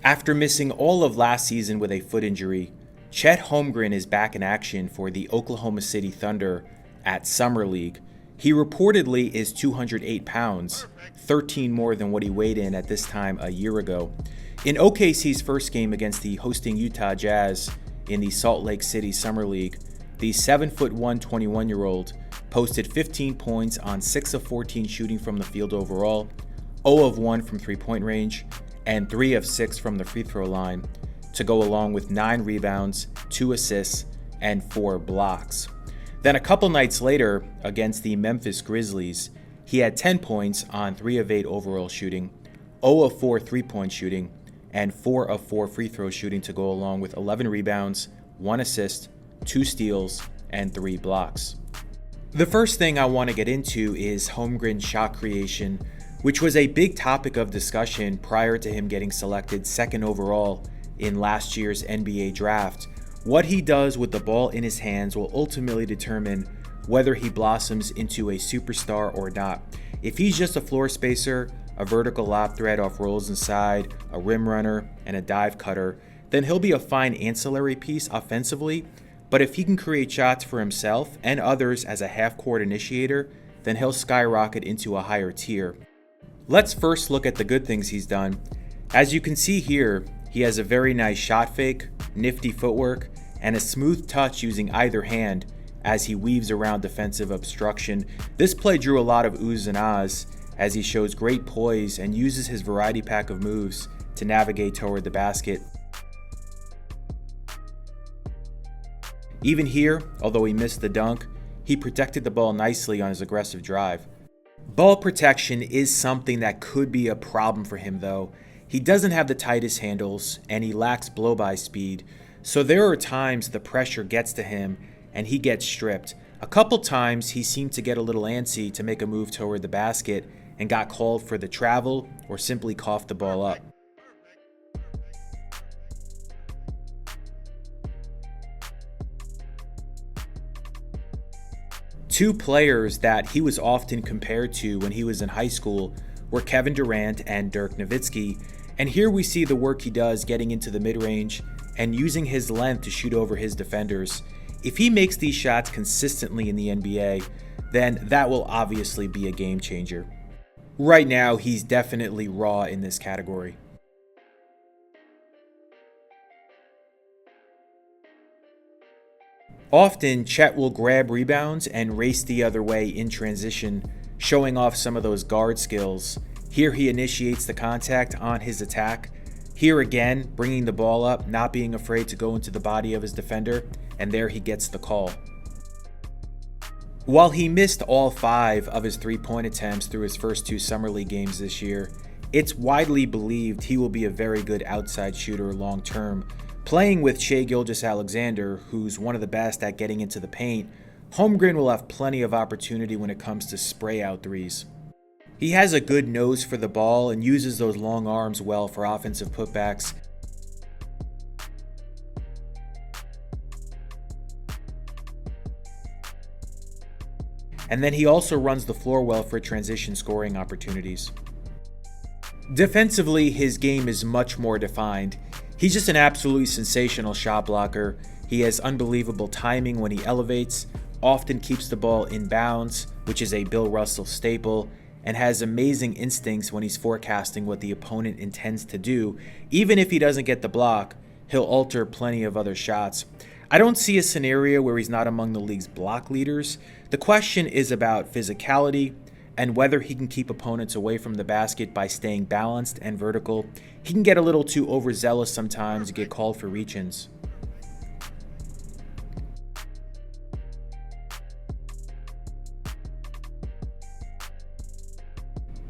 After missing all of last season with a foot injury, Chet Holmgren is back in action for the Oklahoma City Thunder at Summer League. He reportedly is 208 pounds, 13 more than what he weighed in at this time a year ago. In OKC's first game against the hosting Utah Jazz in the Salt Lake City Summer League, the 7'1", 21-year-old posted 15 points on 6 of 14 shooting from the field overall, 0 of 1 from three-point range, and 3 of 6 from the free throw line, to go along with 9 rebounds, 2 assists, and 4 blocks. Then a couple nights later, against the Memphis Grizzlies, he had 10 points on 3 of 8 overall shooting, 0 of 4 three-point shooting, and 4 of 4 free throw shooting to go along with 11 rebounds, 1 assist, 2 steals, and 3 blocks. The first thing I want to get into is Holmgren's shot creation, which was a big topic of discussion prior to him getting selected second overall in last year's NBA draft. What he does with the ball in his hands will ultimately determine whether he blossoms into a superstar or not. If he's just a floor spacer, a vertical lob threat off rolls inside, a rim runner, and a dive cutter, then he'll be a fine ancillary piece offensively. But if he can create shots for himself and others as a half-court initiator, then he'll skyrocket into a higher tier. Let's first look at the good things he's done. As you can see here, he has a very nice shot fake, nifty footwork, and a smooth touch using either hand as he weaves around defensive obstruction. This play drew a lot of oohs and ahs as he shows great poise and uses his variety pack of moves to navigate toward the basket. Even here, although he missed the dunk, he protected the ball nicely on his aggressive drive. Ball protection is something that could be a problem for him though. He doesn't have the tightest handles and he lacks blow-by speed, so there are times the pressure gets to him and he gets stripped. A couple times he seemed to get a little antsy to make a move toward the basket and got called for the travel or simply coughed the ball up. Two players that he was often compared to when he was in high school were Kevin Durant and Dirk Nowitzki, and here we see the work he does getting into the mid-range and using his length to shoot over his defenders. If he makes these shots consistently in the NBA, then that will obviously be a game changer. Right now, he's definitely raw in this category. Often, Chet will grab rebounds and race the other way in transition, showing off some of those guard skills. Here he initiates the contact on his attack. Here again, bringing the ball up, not being afraid to go into the body of his defender, and there he gets the call. While he missed all 5 of his three-point attempts through his first 2 Summer League games this year, it's widely believed he will be a very good outside shooter long-term. Playing with Shai Gilgeous-Alexander, who's one of the best at getting into the paint, Holmgren will have plenty of opportunity when it comes to spray-out threes. He has a good nose for the ball and uses those long arms well for offensive putbacks. And then he also runs the floor well for transition scoring opportunities. Defensively, his game is much more defined. He's just an absolutely sensational shot blocker. He has unbelievable timing when he elevates, often keeps the ball in bounds, which is a Bill Russell staple, and has amazing instincts when he's forecasting what the opponent intends to do. Even if he doesn't get the block, he'll alter plenty of other shots. I don't see a scenario where he's not among the league's block leaders. The question is about physicality and whether he can keep opponents away from the basket by staying balanced and vertical. He can get a little too overzealous sometimes and get called for reach-ins.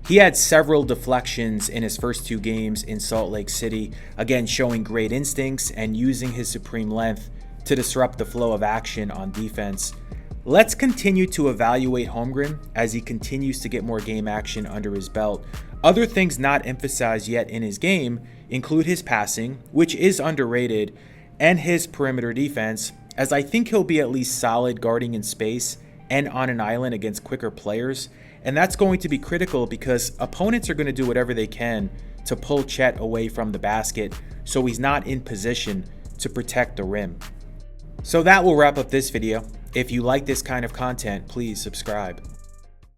He had several deflections in his first 2 games in Salt Lake City, again showing great instincts and using his supreme length to disrupt the flow of action on defense. Let's continue to evaluate Holmgren as he continues to get more game action under his belt. Other things not emphasized yet in his game include his passing, which is underrated, and his perimeter defense, as I think he'll be at least solid guarding in space and on an island against quicker players. And that's going to be critical because opponents are going to do whatever they can to pull Chet away from the basket so he's not in position to protect the rim. So that will wrap up this video. If you like this kind of content, please subscribe.